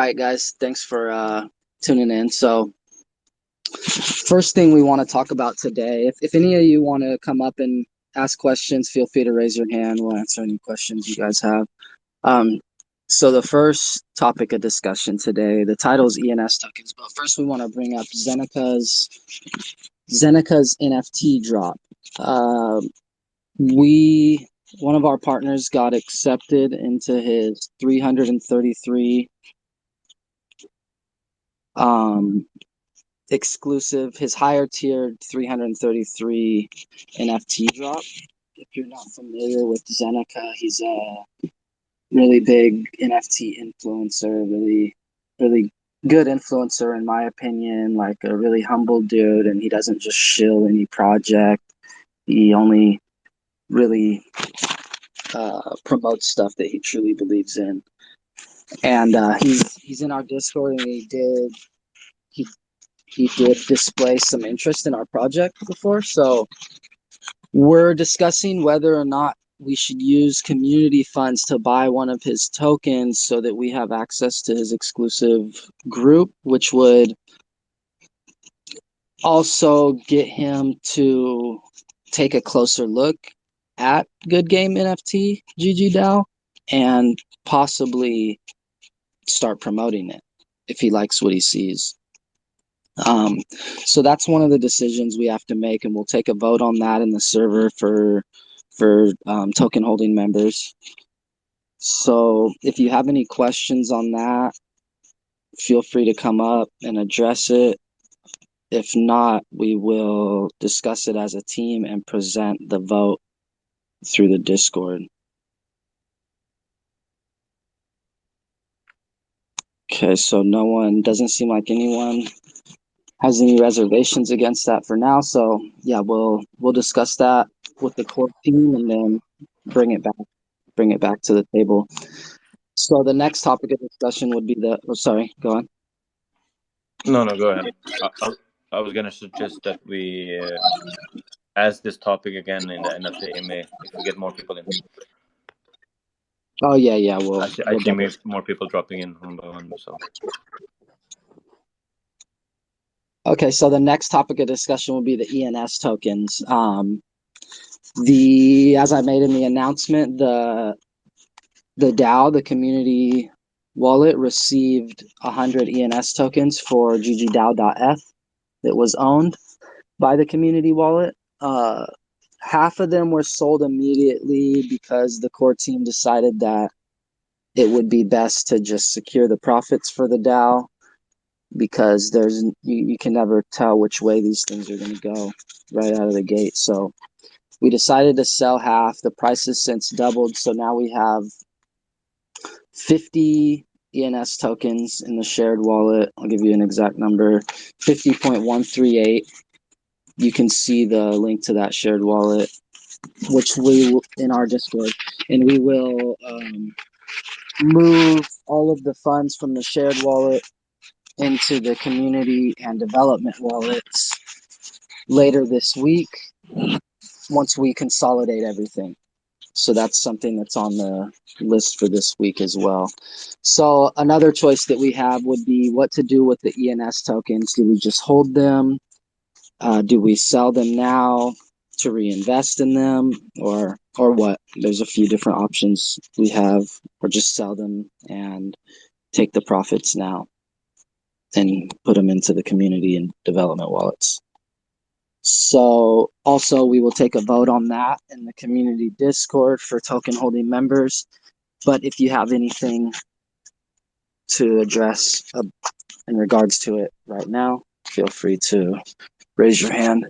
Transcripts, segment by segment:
right, guys. Thanks for tuning in. So, first thing we want to talk about today, if any of you want to come up and ask questions, feel free to raise your hand. We'll answer any questions you guys have. So the first topic of discussion today, the title is ENS tokens. But first, we want to bring up Zeneca's NFT drop. One of our partners got accepted into his 333 exclusive, his higher tiered 333 NFT drop. If you're not familiar with Zeneca, he's a really big NFT influencer, really good influencer in my opinion, like a really humble dude, and he doesn't just shill any project. He only really promotes stuff that he truly believes in. And he's in our Discord, and he did display some interest in our project before. So we're discussing whether or not we should use community funds to buy one of his tokens so that we have access to his exclusive group, which would also get him to take a closer look at GoodGame NFT, GG DAO, and possibly start promoting it if he likes what he sees. So that's one of the decisions we have to make, and we'll take a vote on that in the server for token holding members. So if you have any questions on that, feel free to come up and address it. If not, we will discuss it as a team and present the vote through the Discord. Okay, so doesn't seem like anyone has any reservations against that for now. So yeah, we'll discuss that with the core team and then bring it back to the table. So the next topic of discussion would be sorry, go on. No, go ahead. I was gonna suggest that we ask this topic again in the end of the AMA if we get more people in. Oh yeah. I see more people dropping in one by one. So. Okay, so the next topic of discussion will be the ENS tokens. As I made in the announcement, the DAO, the community wallet, received 100 ENS tokens for GGDAO.eth that was owned by the community wallet. Half of them were sold immediately because the core team decided that it would be best to just secure the profits for the DAO, because you can never tell which way these things are going to go right out of the gate. So we decided to sell half. The price has since doubled, so now we have 50 ENS tokens in the shared wallet. I'll give you an exact number, 50.138. You can see the link to that shared wallet, which we in our Discord, and we will move all of the funds from the shared wallet into the community and development wallets later this week once we consolidate everything. So that's something that's on the list for this week as well. So another choice that we have would be what to do with the ENS tokens. Do we just hold them? Do we sell them now to reinvest in them, or what? There's a few different options we have, or just sell them and take the profits now and put them into the community and development wallets. So also we will take a vote on that in the community Discord for token holding members. But if you have anything to address in regards to it right now, feel free to raise your hand.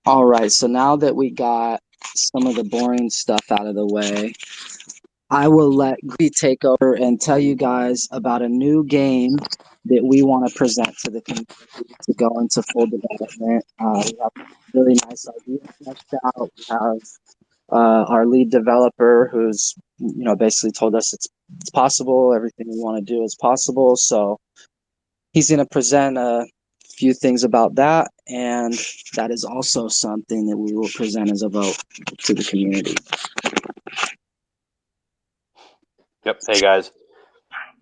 All right, so now that we got some of the boring stuff out of the way, I will let Gree take over and tell you guys about a new game that we want to present to the community to go into full development. We have really nice ideas fleshed out. We have our lead developer who's basically told us it's possible. Everything we want to do is possible. So he's going to present a few things about that, and that is also something that we will present as a vote to the community. Yep. Hey guys.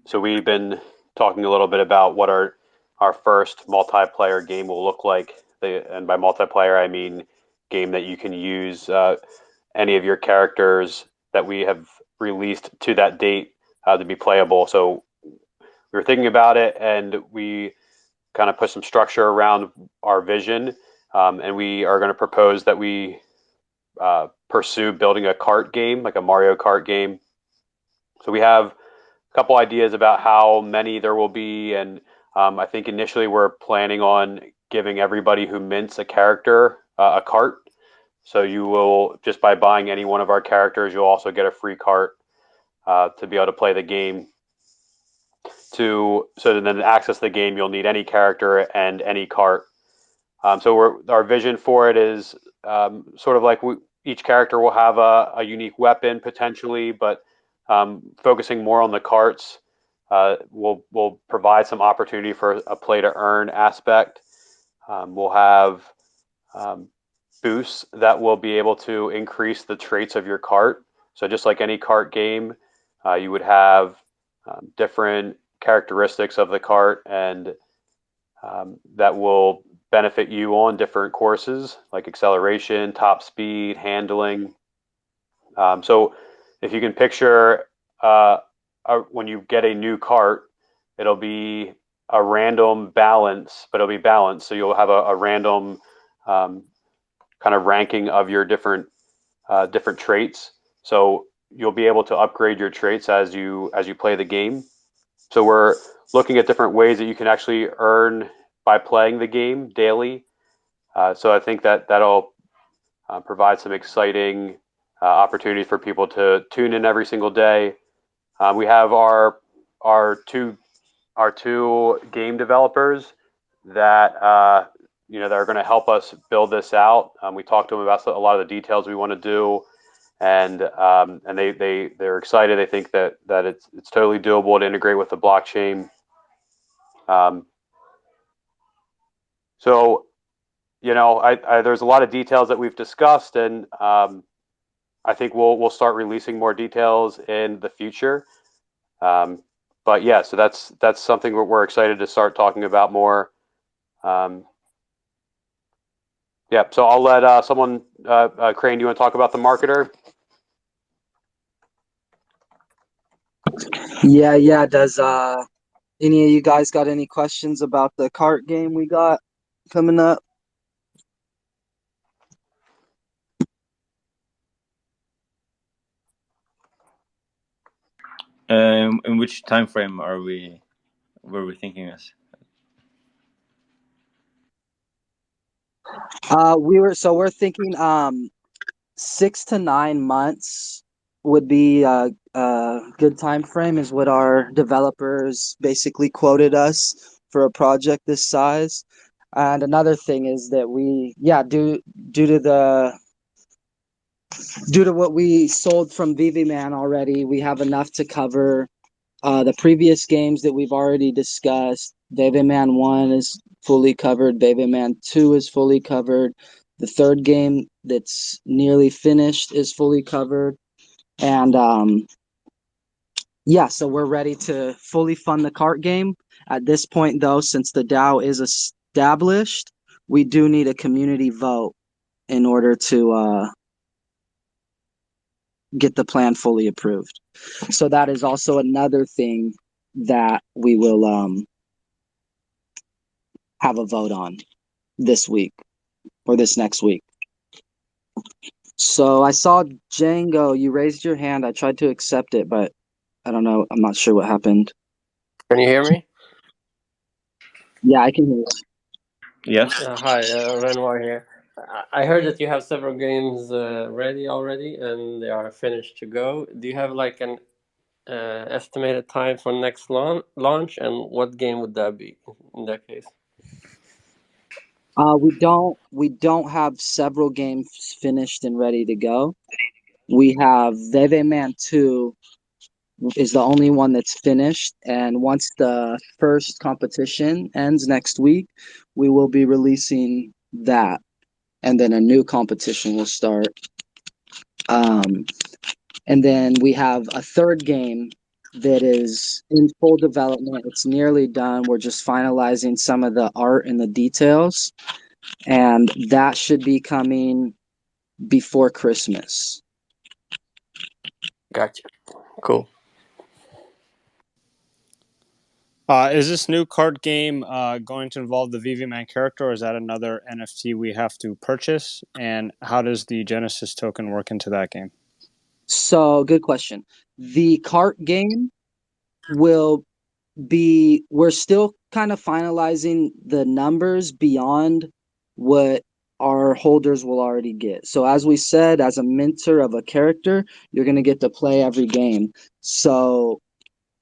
So we've been talking a little bit about what our first multiplayer game will look like. And by multiplayer, I mean game that you can use any of your characters that we have released to that date to be playable. So we were thinking about it, and we kind of put some structure around our vision, and we are going to propose that we pursue building a kart game, like a Mario Kart game. So we have a couple ideas about how many there will be, and I think initially we're planning on giving everybody who mints a character a cart. So you will, just by buying any one of our characters, you'll also get a free cart to be able to play the game. So then to access the game, you'll need any character and any cart. So our vision for it is sort of like each character will have a unique weapon potentially, but focusing more on the carts will provide some opportunity for a play to earn aspect. We'll have boosts that will be able to increase the traits of your cart. So just like any cart game, you would have different characteristics of the cart, and that will benefit you on different courses like acceleration, top speed, handling. So if you can picture when you get a new cart, it'll be a random balance, but it'll be balanced. So you'll have a random kind of ranking of your different traits. So you'll be able to upgrade your traits as you play the game. So we're looking at different ways that you can actually earn by playing the game daily. So I think that'll provide some exciting opportunities for people to tune in every single day. We have our two game developers that that are going to help us build this out. We talked to them about a lot of the details we want to do, and they're excited. They think that it's totally doable to integrate with the blockchain. So, there's a lot of details that we've discussed, and I think we'll start releasing more details in the future. But yeah, so that's something we're excited to start talking about more. Yeah, so I'll let someone, Crane, do you want to talk about the marketer? Yeah. Does any of you guys got any questions about the cart game we got coming up? In which time frame were we thinking this? We're thinking 6 to 9 months would be a good time frame, is what our developers basically quoted us for a project this size. And another thing is that due to what we sold from VV-Man already, we have enough to cover the previous games that we've already discussed. VV-Man 1 is fully covered. VV-Man 2 is fully covered. The third game that's nearly finished is fully covered. And so we're ready to fully fund the cart game. At this point, though, since the DAO is established, we do need a community vote in order to get the plan fully approved. So that is also another thing that we will have a vote on this week or this next week. So I saw Django, you raised your hand. I tried to accept it, but I don't know. I'm not sure what happened. Can you hear me? Yeah, I can hear you. Yes. Hi, Renoir here. I heard that you have several games ready already and they are finished to go. Do you have like an estimated time for next launch, and what game would that be in that case? We don't have several games finished and ready to go. We have VV-Man 2 is the only one that's finished, and once the first competition ends next week, we will be releasing that, and then a new competition will start. And then we have a third game that is in full development. It's nearly done. We're just finalizing some of the art and the details, and that should be coming before Christmas. Gotcha. Cool. Is this new card game going to involve the VV Man character, or is that another NFT we have to purchase? And how does the Genesis token work into that game? So, good question. The cart game will be, we're still kind of finalizing the numbers beyond what our holders will already get. So as we said, as a minter of a character, you're going to get to play every game. So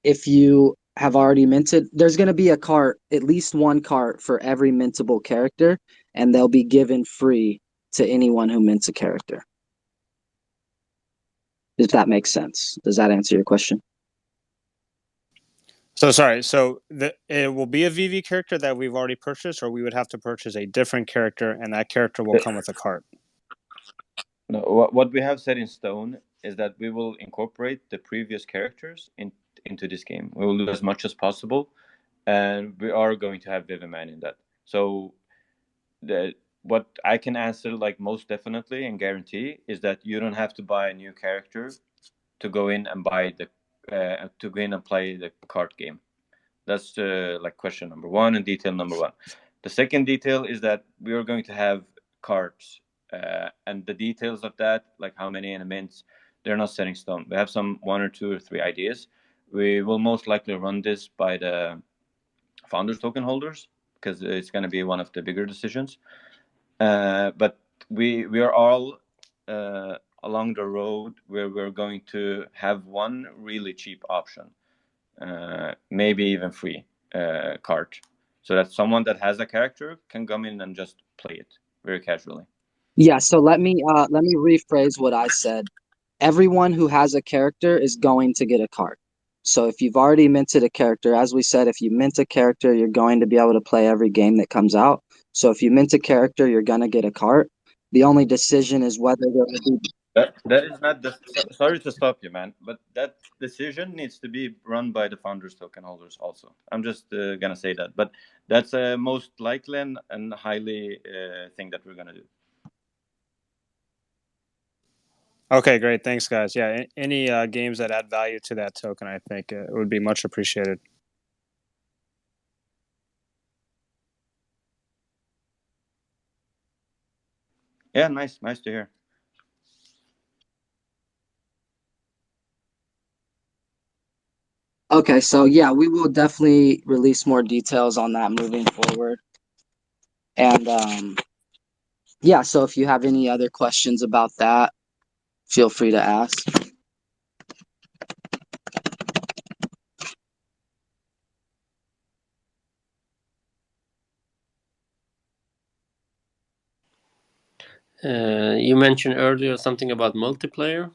if you have already minted, there's going to be a cart, at least one cart for every mintable character, and they'll be given free to anyone who mints a character. If that makes sense. Does that answer your question? So sorry, so it will be a VV character that we've already purchased, or we would have to purchase a different character, and that character will come with a cart? No, what we have set in stone is that we will incorporate the previous characters into this game. We will do as much as possible, and we are going to have Viviman in that. So what I can answer like most definitely and guarantee is that you don't have to buy a new character to go in and buy the to go in and play the card game. That's like question number one and detail number one. The second detail is that we are going to have cards, and the details of that, like how many in a mint, they're not set in stone. We have some 1 or 2 or 3 ideas. We will most likely run this by the founders token holders because it's going to be one of the bigger decisions. But we are all along the road where we're going to have one really cheap option, maybe even free card, so that someone that has a character can come in and just play it very casually. Yeah, so let me rephrase what I said. Everyone who has a character is going to get a card. So if you've already minted a character, as we said, if you mint a character, you're going to be able to play every game that comes out. So if you mint a character, you're going to get a card. The only decision is whether there will be... That is not the... Sorry to stop you, man, but that decision needs to be run by the founders token holders also. I'm just gonna say that, but that's most likely and highly thing that we're gonna do. Okay, great. Thanks, guys. Yeah, any games that add value to that token, I think it would be much appreciated. Yeah, nice to hear. Okay, so yeah, we will definitely release more details on that moving forward. And yeah, so if you have any other questions about that, feel free to ask. You mentioned earlier something about multiplayer.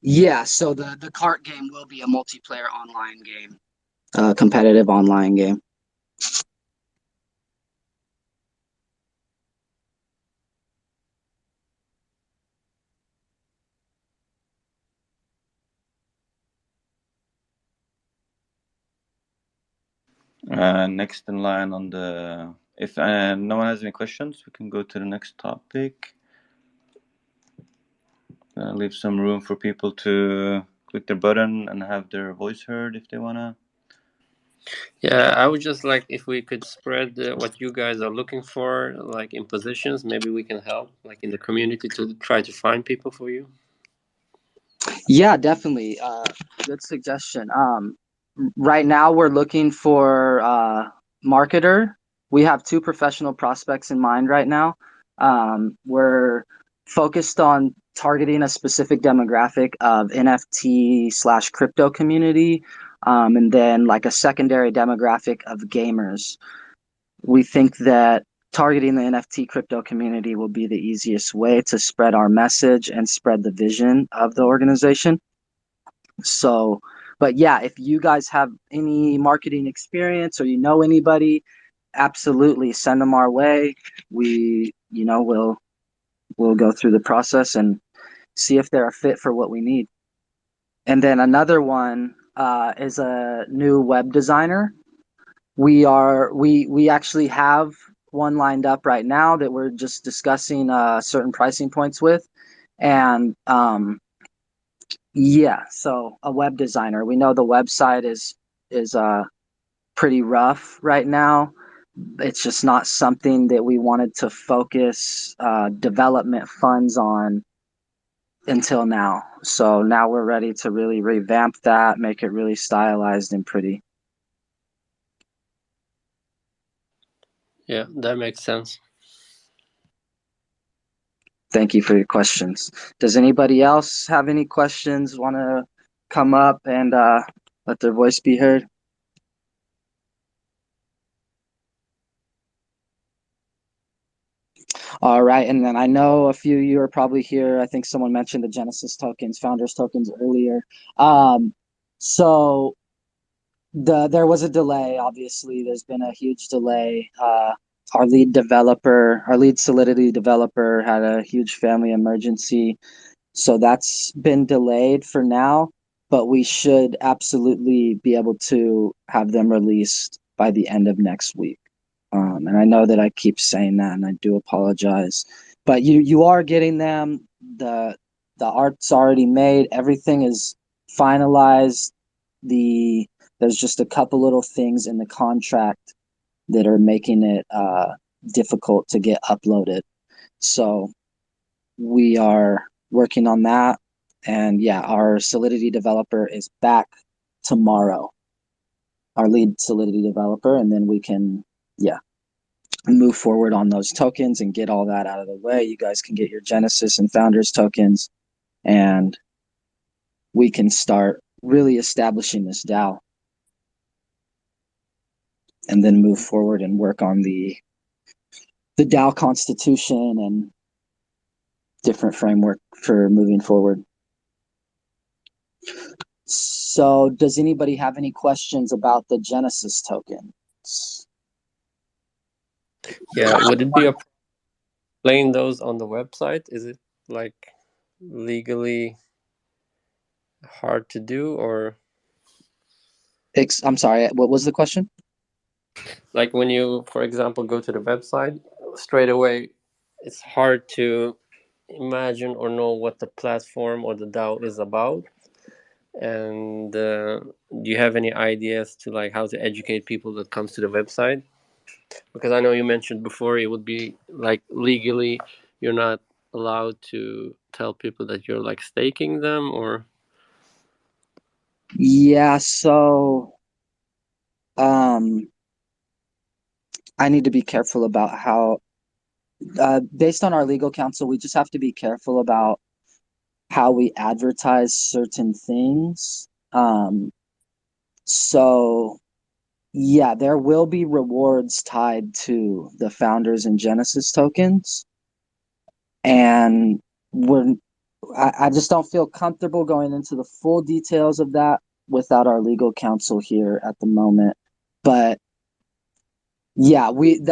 Yeah, so the cart game will be a multiplayer online game, competitive online game. Next in line on the... If no one has any questions, we can go to the next topic. Leave some room for people to click their button and have their voice heard if they wanna. Yeah, I would just like if we could spread what you guys are looking for, like in positions. Maybe we can help, like in the community, to try to find people for you. Yeah, definitely. Good suggestion. Right now we're looking for marketer. We have 2 professional prospects in mind right now. We're focused on targeting a specific demographic of NFT/crypto community, and then like a secondary demographic of gamers. We think that targeting the NFT crypto community will be the easiest way to spread our message and spread the vision of the organization. So, but yeah, if you guys have any marketing experience or you know anybody, absolutely send them our way. We, we'll go through the process and see if they're a fit for what we need. And then another one is a new web designer. We actually have one lined up right now that we're just discussing certain pricing points with, and yeah, so a web designer. We know the website is pretty rough right now. It's just not something that we wanted to focus development funds on until now. So now we're ready to really revamp that, make it really stylized and pretty. Yeah, that makes sense. Thank you for your questions. Does anybody else have any questions, want to come up and let their voice be heard? All right, and then I know a few of you are probably here. I think someone mentioned the Genesis tokens, founders tokens earlier. So there was a delay. Obviously, there's been a huge delay. Our lead Solidity developer had a huge family emergency, so that's been delayed for now. But we should absolutely be able to have them released by the end of next week. And I know that I keep saying that, and I do apologize. But you are getting them. The art's already made. Everything is finalized. There's just a couple little things in the contract that are making it difficult to get uploaded. So we are working on that. And yeah, our Solidity developer is back tomorrow. Our lead Solidity developer, and then we can, move forward on those tokens and get all that out of the way. You guys can get your Genesis and Founders tokens, and we can start really establishing this DAO, and then move forward and work on the DAO constitution and different framework for moving forward. So does anybody have any questions about the Genesis tokens? Yeah, would it be a playing those on the website? Is it like legally hard to do, or I'm sorry, what was the question? like when you, for example, go to the website straight away, it's hard to imagine or know what the platform or the DAO is about? And do you have any ideas to like how to educate people that comes to the website? Because I know you mentioned before it would be like legally you're not allowed to tell people that you're like staking them, or Yeah, so I need to be careful about how based on our legal counsel, we just have to be careful about how we advertise certain things. So yeah, there will be rewards tied to the Founders and Genesis tokens, and I just don't feel comfortable going into the full details of that without our legal counsel here at the moment. But yeah,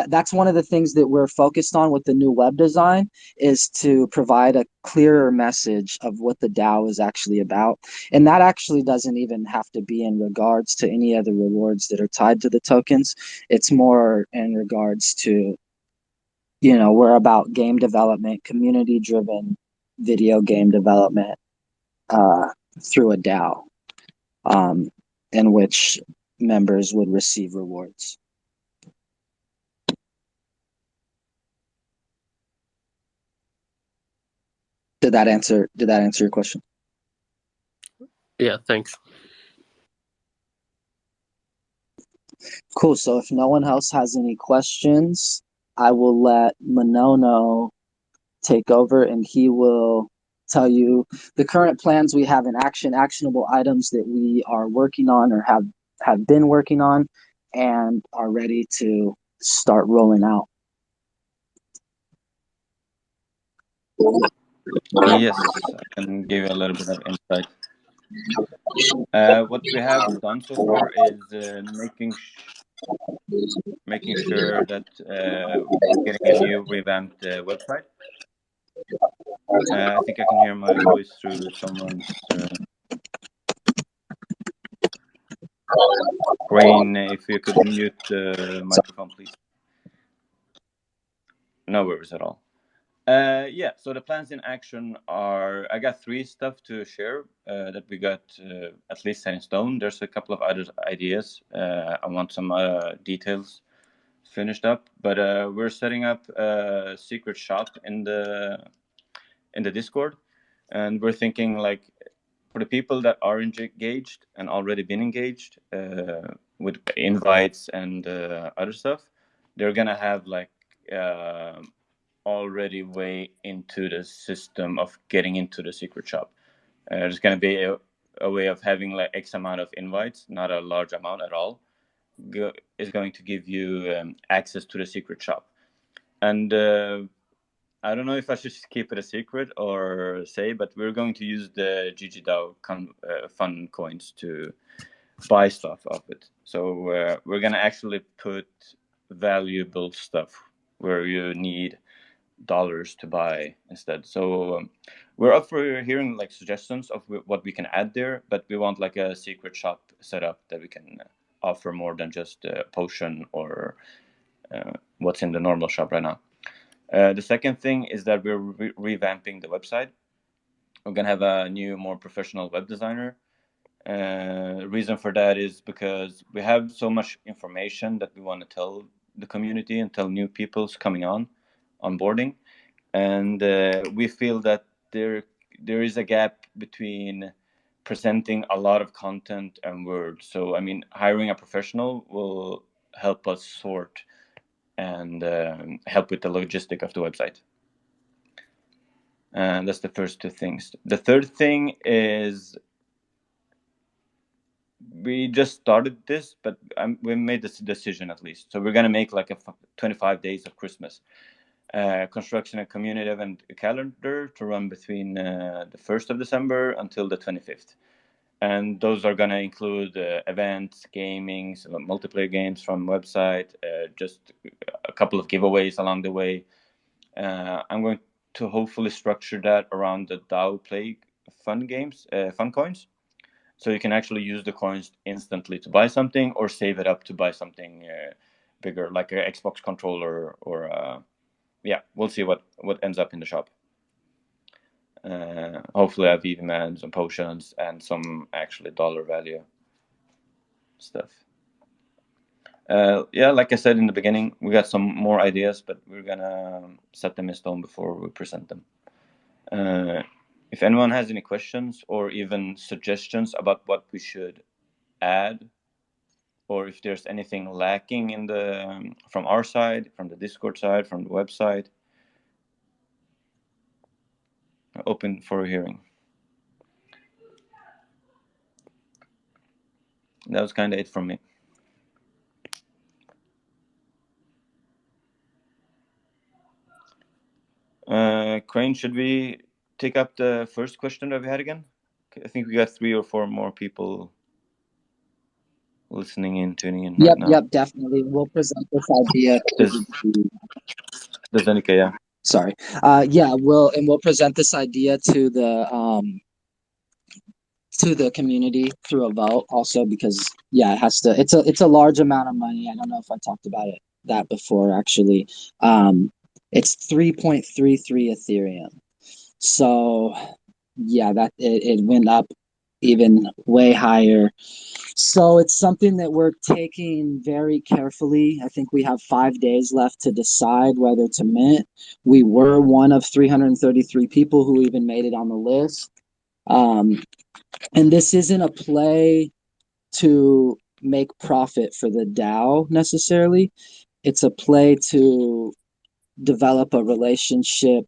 that's one of the things that we're focused on with the new web design, is to provide a clearer message of what the DAO is actually about. And that actually doesn't even have to be in regards to any of the rewards that are tied to the tokens. It's more in regards to, we're about game development, community driven video game development through a DAO, in which members would receive rewards. Did that answer your question? yeah, thanks. Cool. So if no one else has any questions, I will let Manono take over, and he will tell you the current plans we have in action, actionable items that we are working on or have been working on and are ready to start rolling out. Yes, I can give you a little bit of insight. What we have done so far is making sure that we're getting a new revamped website. I think I can hear my voice through someone's Crane. If you could mute the microphone, please. No worries at all. Yeah, so the plans in action are, I got 3 stuff to share that we got at least set in stone. There's a couple of other ideas. I want some details finished up, but we're setting up a secret shop in the Discord, and we're thinking like for the people that are engaged and already been engaged with invites and other stuff, they're gonna have like already way into the system of getting into the secret shop. There's going to be a way of having like X amount of invites, not a large amount at all, is going to give you access to the secret shop. And I don't know if I should keep it a secret or say, but we're going to use the GG DAO fun coins to buy stuff off it. So we're going to actually put valuable stuff where you need dollars to buy instead. So we're up for hearing like suggestions of what we can add there, but we want like a secret shop set up that we can offer more than just potion or what's in the normal shop right now. The second thing is that we're revamping the website. We're gonna have a new, more professional web designer. The reason for that is because we have so much information that we want to tell the community and tell new people's coming on onboarding, and we feel that there is a gap between presenting a lot of content and words. So I mean, hiring a professional will help us sort and help with the logistic of the website. And that's the first 2 things. The third thing is we just started this, but we made this decision at least. So we're gonna make like a 25 days of Christmas. Construction and community event calendar to run between the 1st of December until the 25th. And those are going to include events, gaming, multiplayer games from website, just a couple of giveaways along the way. I'm going to hopefully structure that around the DAO Play fun coins. So you can actually use the coins instantly to buy something or save it up to buy something bigger, like an Xbox controller or yeah, we'll see what ends up in the shop. Hopefully I have EVMAN, some potions, and some actually dollar value stuff. Yeah, like I said in the beginning, we got some more ideas, but we're gonna set them in stone before we present them. If anyone has any questions or even suggestions about what we should add, or if there's anything lacking in the from our side, from the Discord side, from the website, open for a hearing. That was kind of it from me. Crane, should we take up the first question that we had again? I think we got 3 or 4 more people listening in, tuning in right now. Yep, definitely. We'll present this idea. Does Danica, yeah. Sorry. Yeah, we'll present this idea to the community through a vote also, because yeah, it has to, it's a large amount of money. I don't know if I talked about that before actually. It's 3.33 Ethereum. So yeah, that it went up even way higher. So it's something that we're taking very carefully. I think we have 5 days left to decide whether to mint. We were one of 333 people who even made it on the list. And this isn't a play to make profit for the DAO necessarily. It's a play to develop a relationship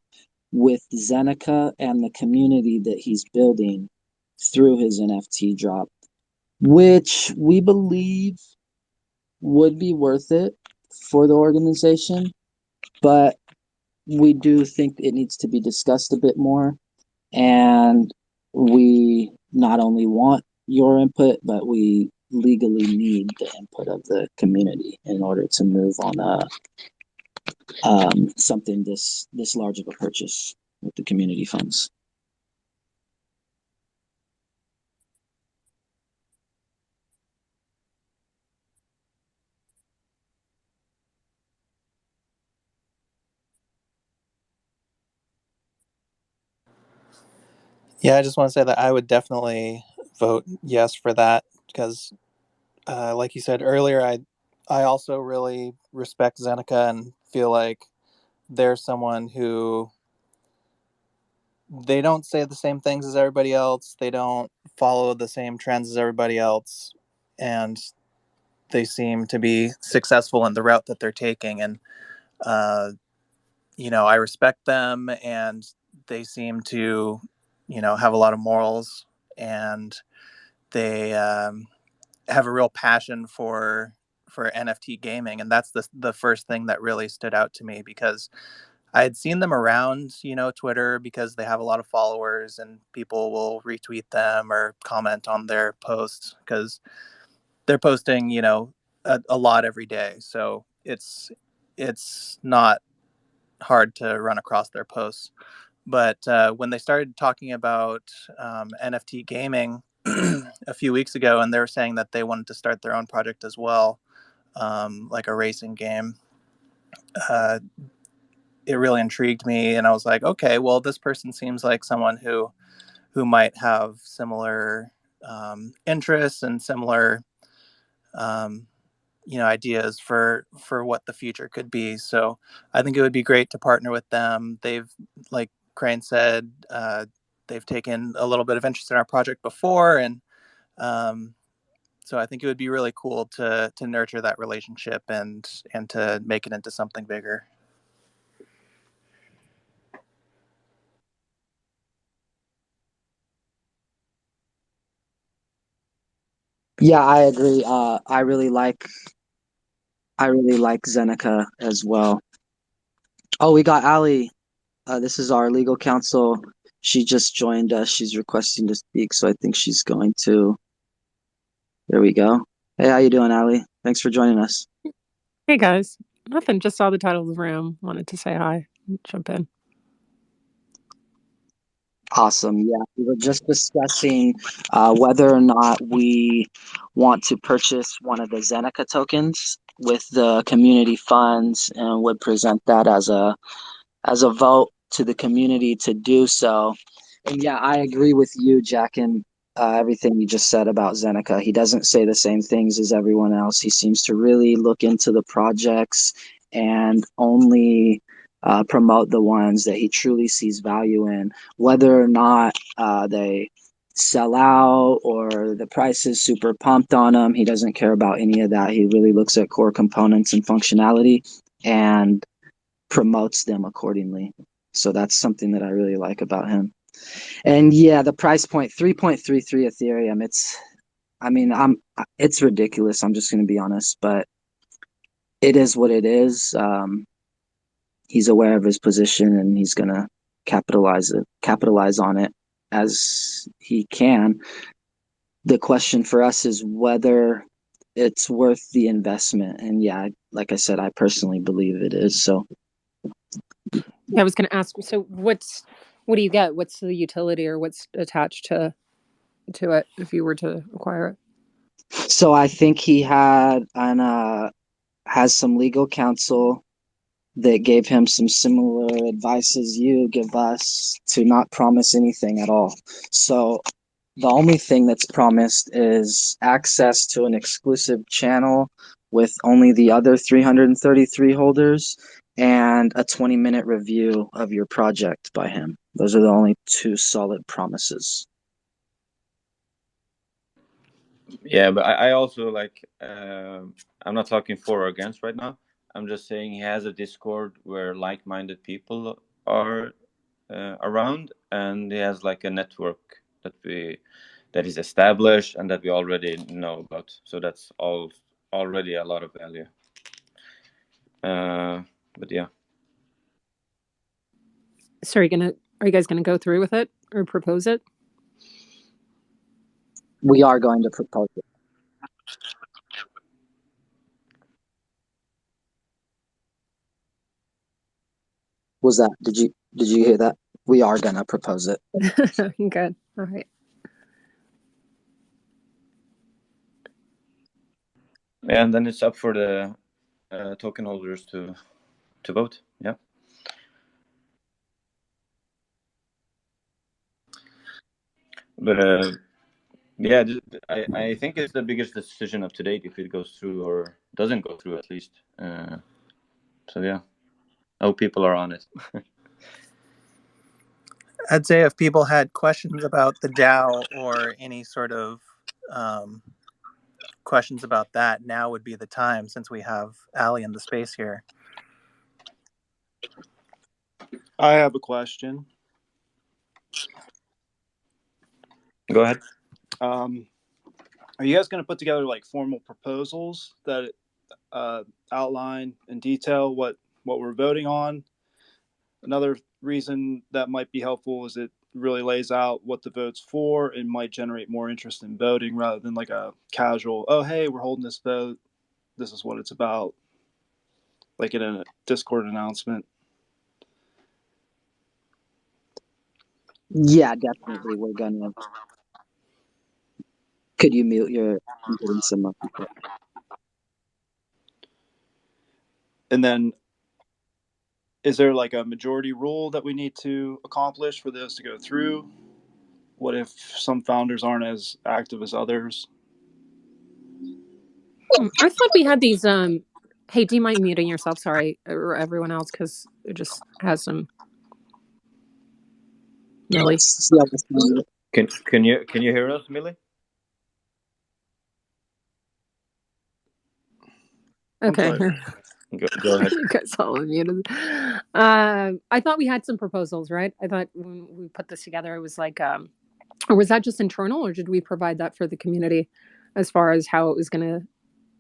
with Zeneca and the community that he's building through his NFT drop, which we believe would be worth it for the organization. But we do think it needs to be discussed a bit more. And we not only want your input, but we legally need the input of the community in order to move on something this large of a purchase with the community funds. Yeah, I just want to say that I would definitely vote yes for that because, like you said earlier, I also really respect Zeneca and feel like they're someone who they don't say the same things as everybody else. They don't follow the same trends as everybody else, and they seem to be successful in the route that they're taking. And uh, I respect them, and they seem to, have a lot of morals, and they have a real passion for NFT gaming, and that's the first thing that really stood out to me because I had seen them around, Twitter because they have a lot of followers and people will retweet them or comment on their posts because they're posting, a lot every day. So it's not hard to run across their posts. But when they started talking about NFT gaming a few weeks ago, and they were saying that they wanted to start their own project as well, like a racing game, uh, it really intrigued me, and I was like, okay, well, this person seems like someone who might have similar interests and similar um, ideas for what the future could be. So I think it would be great to partner with them. They've, like Crane said, they've taken a little bit of interest in our project before, and so I think it would be really cool to nurture that relationship and to make it into something bigger. Yeah, I agree. I really like Zeneca as well. Oh, we got Ali. This is our legal counsel. She just joined us. She's requesting to speak, so I think she's going to. There we go. Hey, how you doing, Ali? Thanks for joining us. Hey guys, nothing. Just saw the title of the room. Wanted to say hi. Jump in. Awesome. Yeah, we were just discussing whether or not we want to purchase one of the Zeneca tokens with the community funds, and would present that as a vote to the community to do so. And yeah, I agree with you, Jack, and everything you just said about Zeneca. He doesn't say the same things as everyone else. He seems to really look into the projects and only promote the ones that he truly sees value in, whether or not they sell out or the price is super pumped on them. He doesn't care about any of that. He really looks at core components and functionality and promotes them accordingly. So that's something that I really like about him. And yeah, the price point, 3.33 Ethereum. It's ridiculous. I'm just going to be honest, but it is what it is. He's aware of his position and he's going to capitalize on it as he can. The question for us is whether it's worth the investment. And yeah, like I said, I personally believe it is. So I was going to ask. So, what do you get? What's the utility, or what's attached to it if you were to acquire it? So I think he has some legal counsel that gave him some similar advice as you give us to not promise anything at all. So the only thing that's promised is access to an exclusive channel with only the other 333 holders and a 20-minute review of your project by him. Those are the only two solid promises. Yeah, but I also like. I'm not talking for or against right now. I'm just saying he has a Discord where like-minded people are around, and he has like a network that is established and that we already know about. So that's already a lot of value. But yeah. So, are you guys gonna go through with it or propose it? We are going to propose it. Was that? Did you hear that? We are gonna propose it. Good. All right. And then it's up for the token holders to vote. Yeah. But yeah, I think it's the biggest decision of to date if it goes through or doesn't go through at least. So yeah, I hope people are on it. I'd say if people had questions about the DAO or any sort of questions about that, now would be the time, since we have Ali in the space here. I have a question. Go ahead. Are you guys going to put together like formal proposals that outline in detail what we're voting on? Another reason that might be helpful is it really lays out what the vote's for and might generate more interest in voting rather than like a casual, oh, hey, we're holding this vote. This is what it's about. Like in a Discord announcement. Yeah, definitely. We're gonna. Could you mute your? I'm getting some. And then is there like a majority rule that we need to accomplish for this to go through? What if some founders aren't as active as others? I thought we had these. Hey, do you mind muting yourself? Sorry, or everyone else, because it just has some. Millie. Can you hear us, Millie? Okay. Go ahead. You guys all muted. I thought we had some proposals, right? I thought when we put this together, it was like, or was that just internal, or did we provide that for the community as far as how it was going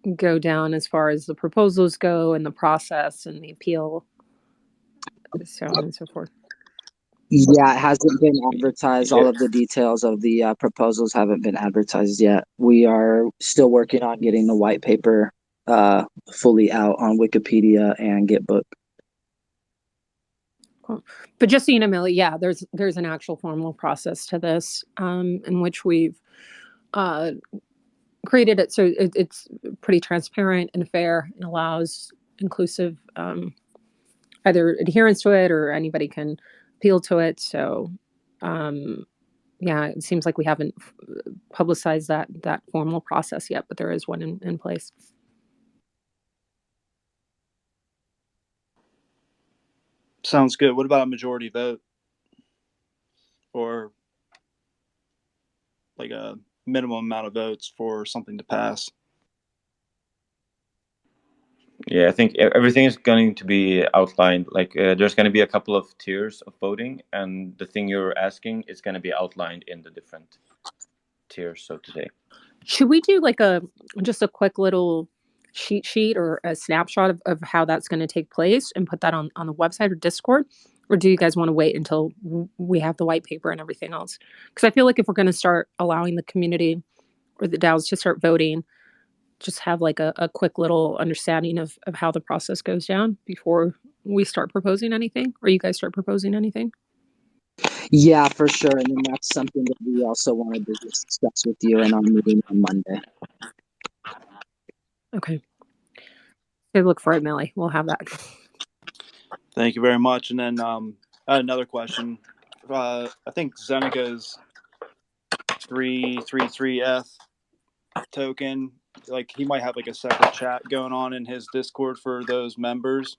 to go down, as far as the proposals go and the process and the appeal, so on and so forth? Yeah, it hasn't been advertised. All of the details of the proposals haven't been advertised yet. We are still working on getting the white paper fully out on Wikipedia and Gitbook. Cool. But just so you know, Millie, yeah, there's an actual formal process to this, in which we've created it so it's pretty transparent and fair and allows inclusive either adherence to it or anybody can appeal to it. So yeah, it seems like we haven't publicized that formal process yet, but there is one in place. Sounds good. What about a majority vote? Or like a minimum amount of votes for something to pass? Yeah, I think everything is going to be outlined. Like there's going to be a couple of tiers of voting, and the thing you're asking is going to be outlined in the different tiers, so to say. Should we do like just a quick little cheat sheet or a snapshot of how that's going to take place and put that on the website or Discord? Or do you guys want to wait until we have the white paper and everything else? Because I feel like if we're going to start allowing the community or the DAOs to start voting, just have like a quick little understanding of how the process goes down before we start proposing anything, or you guys start proposing anything. Yeah, for sure. And then that's something that we also wanted to discuss with you in our meeting on Monday. Okay. So look for it, Millie. We'll have that. Thank you very much. And then I had another question. I think Zeneca's 333F token, like he might have like a separate chat going on in his Discord for those members.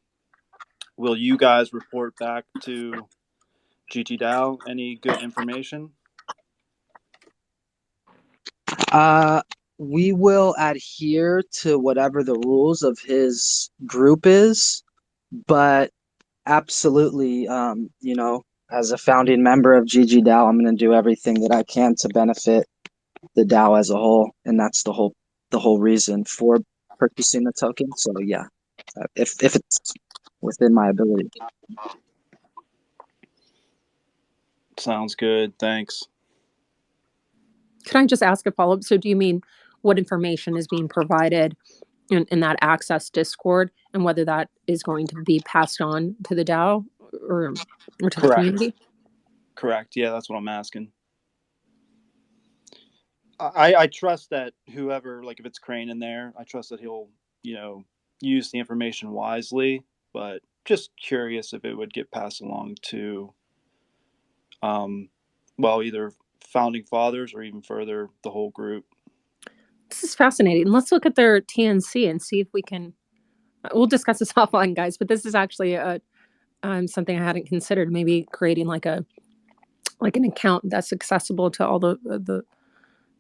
Will you guys report back to GG DAO any good information? We will adhere to whatever the rules of his group is, but absolutely, you know, as a founding member of GG DAO, I'm going to do everything that I can to benefit the DAO as a whole, and that's the whole reason for purchasing the token. So yeah, if it's within my ability. Sounds good. Thanks. Can I just ask a follow-up? So do you mean what information is being provided in that access Discord, and whether that is going to be passed on to the DAO or to the community. Correct. Yeah, that's what I'm asking. I trust that whoever, like if it's Crane in there, I trust that he'll, use the information wisely, but just curious if it would get passed along to, either founding fathers or even further, the whole group. This is fascinating. Let's look at their TNC and see if we can, we'll discuss this offline, guys, but this is actually something I hadn't considered, maybe creating like an account that's accessible to all the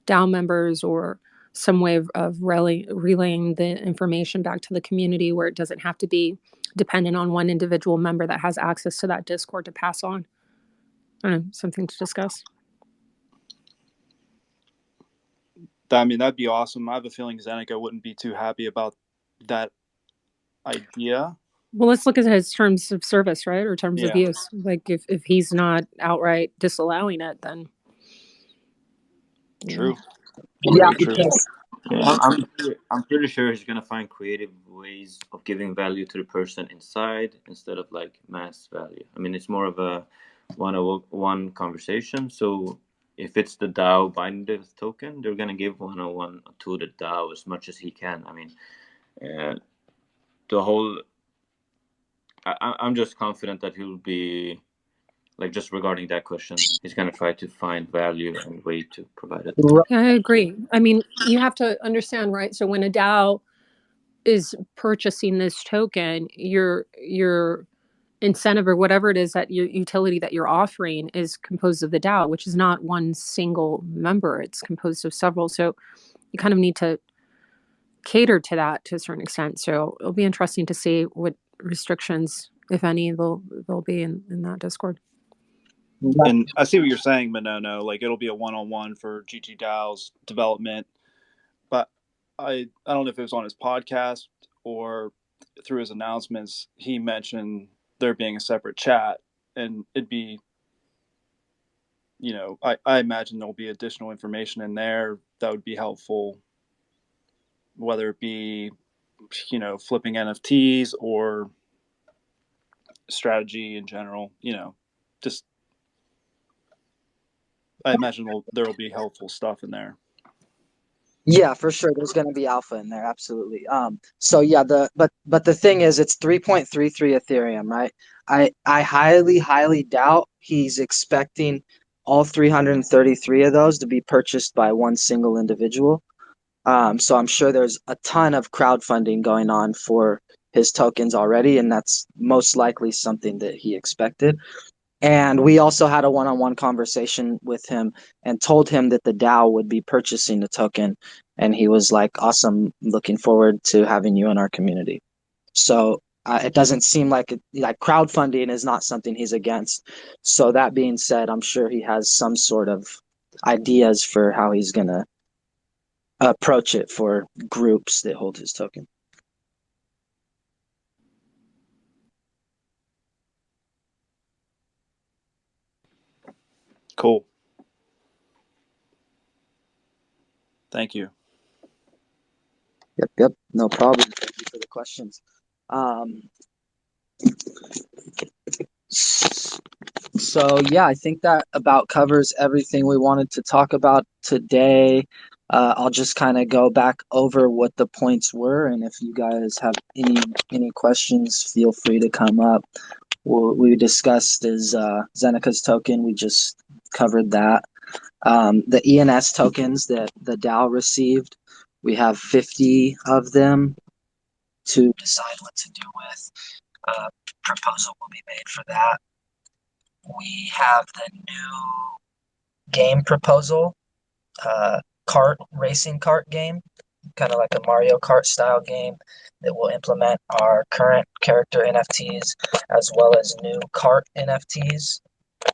DAO members, or some way of relaying the information back to the community where it doesn't have to be dependent on one individual member that has access to that Discord to pass on. I don't know, something to discuss. I mean, that'd be awesome. I have a feeling Zeneca wouldn't be too happy about that idea. Well, let's look at his terms of service, right? Or terms of use. Like if he's not outright disallowing it, then true. Yeah, true. I'm pretty sure he's gonna find creative ways of giving value to the person inside instead of like mass value. I mean, it's more of a one-on-one conversation. So if it's the DAO buying the token, they're gonna give one-on-one to the DAO as much as he can. I mean, the whole. I'm just confident that he'll be, like, just regarding that question, he's going to try to find value and way to provide it. Yeah, I agree. I mean, you have to understand, right? So when a DAO is purchasing this token, your incentive or whatever it is, that your utility that you're offering is composed of the DAO, which is not one single member. It's composed of several. So you kind of need to cater to that to a certain extent. So it'll be interesting to see what restrictions, if any, there'll be in that Discord. And I see what you're saying, Manono. Like, it'll be a one-on-one for GG DAO's development. But I don't know if it was on his podcast or through his announcements, he mentioned there being a separate chat, and it'd be, I imagine there'll be additional information in there that would be helpful, whether it be, flipping NFTs or strategy in general, just, I imagine there will be helpful stuff in there. Yeah, for sure. There's going to be alpha in there. Absolutely. So yeah, but the thing is, it's 3.33 Ethereum, right? I highly doubt he's expecting all 333 of those to be purchased by one single individual. So I'm sure there's a ton of crowdfunding going on for his tokens already, and that's most likely something that he expected. And we also had a one-on-one conversation with him and told him that the DAO would be purchasing the token. And he was like, awesome, looking forward to having you in our community. So it doesn't seem like crowdfunding is not something he's against. So that being said, I'm sure he has some sort of ideas for how he's going to approach it for groups that hold his token. Cool. Thank you. Yep. No problem. Thank you for the questions. So yeah, I think that about covers everything we wanted to talk about today. I'll just kind of go back over what the points were, and if you guys have any questions, feel free to come up. What we discussed is Zeneca's token. We just covered that. The ENS tokens that the DAO received, we have 50 of them to decide what to do with. Proposal will be made for that. We have the new game proposal, racing kart game, kind of like a Mario Kart style game that will implement our current character NFTs as well as new kart NFTs.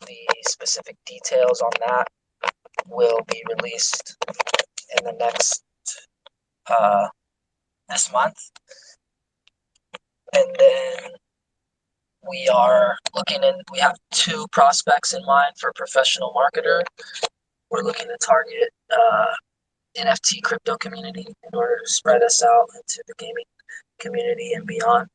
The specific details on that will be released in the next this month. And then we have 2 prospects in mind for professional marketer. We're looking to target NFT crypto community in order to spread us out into the gaming community and beyond.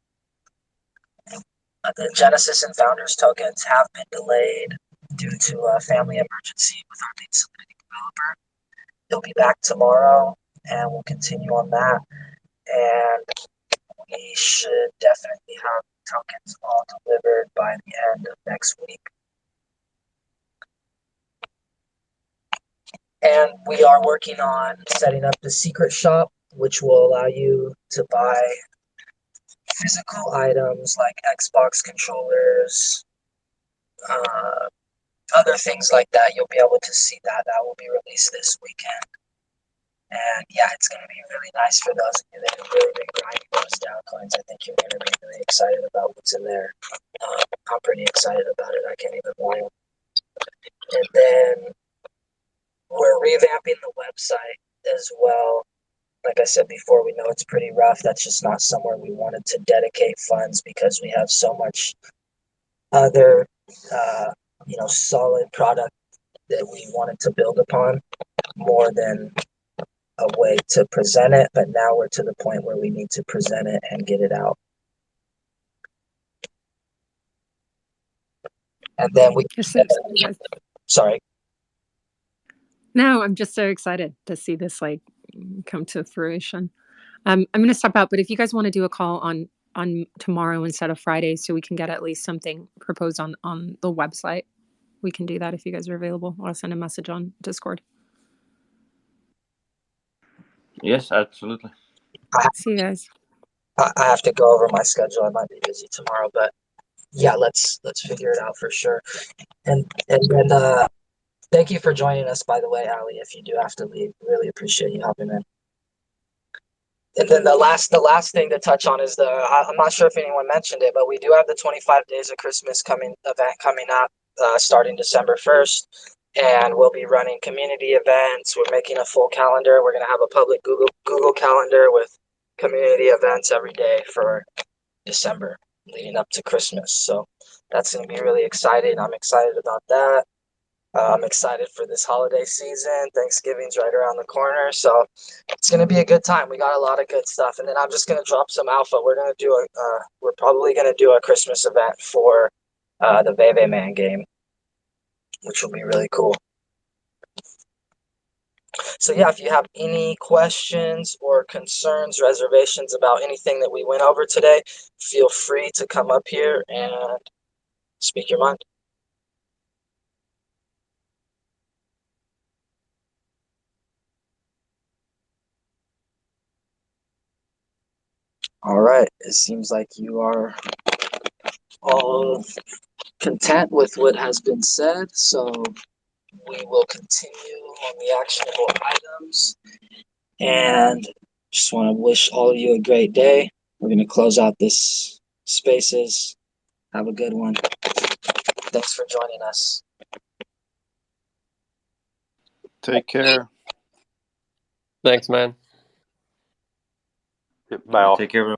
The Genesis and Founders tokens have been delayed due to a family emergency with our lead Solidity developer. He'll be back tomorrow, and we'll continue on that. And we should definitely have tokens all delivered by the end of next week. And we are working on setting up the secret shop, which will allow you to buy physical items like Xbox controllers, other things like that. You'll be able to see that. That will be released this weekend. And yeah, it's going to be really nice for those of you that have really been grinding those DAO coins. I think you're going to be really excited about what's in there. I'm pretty excited about it. I can't even lie. And then we're revamping the website as well. Like I said before, we know it's pretty rough. That's just not somewhere we wanted to dedicate funds because we have so much other, solid product that we wanted to build upon more than a way to present it. But now we're to the point where we need to present it and get it out. And then we. You're so excited, guys. Sorry. No, I'm just so excited to see this come to fruition. I'm going to step out, but if you guys want to do a call on tomorrow instead of Friday, so we can get at least something proposed on the website, we can do that if you guys are available. Or I'll send a message on Discord. Yes, absolutely. See you guys. I have to go over my schedule. I might be busy tomorrow, but yeah, let's figure it out for sure. And then thank you for joining us, by the way, Ali. If you do have to leave, really appreciate you hopping in. And then the last thing to touch on is I'm not sure if anyone mentioned it, but we do have the 25 Days of Christmas event coming up starting December 1st. And we'll be running community events. We're making a full calendar. We're going to have a public Google calendar with community events every day for December leading up to Christmas. So that's going to be really exciting. I'm excited about that. I'm excited for this holiday season. Thanksgiving's right around the corner, so it's going to be a good time. We got a lot of good stuff, and then I'm just going to drop some alpha. We're probably going to do a Christmas event for the Veve Man game, which will be really cool. So yeah, if you have any questions or concerns, reservations about anything that we went over today, feel free to come up here and speak your mind. All right, it seems like you are all content with what has been said, so we will continue on the actionable items. And just want to wish all of you a great day. We're going to close out this Spaces. Have a good one. Thanks for joining us. Take care. Thanks, man. Bye all. Take care, everyone.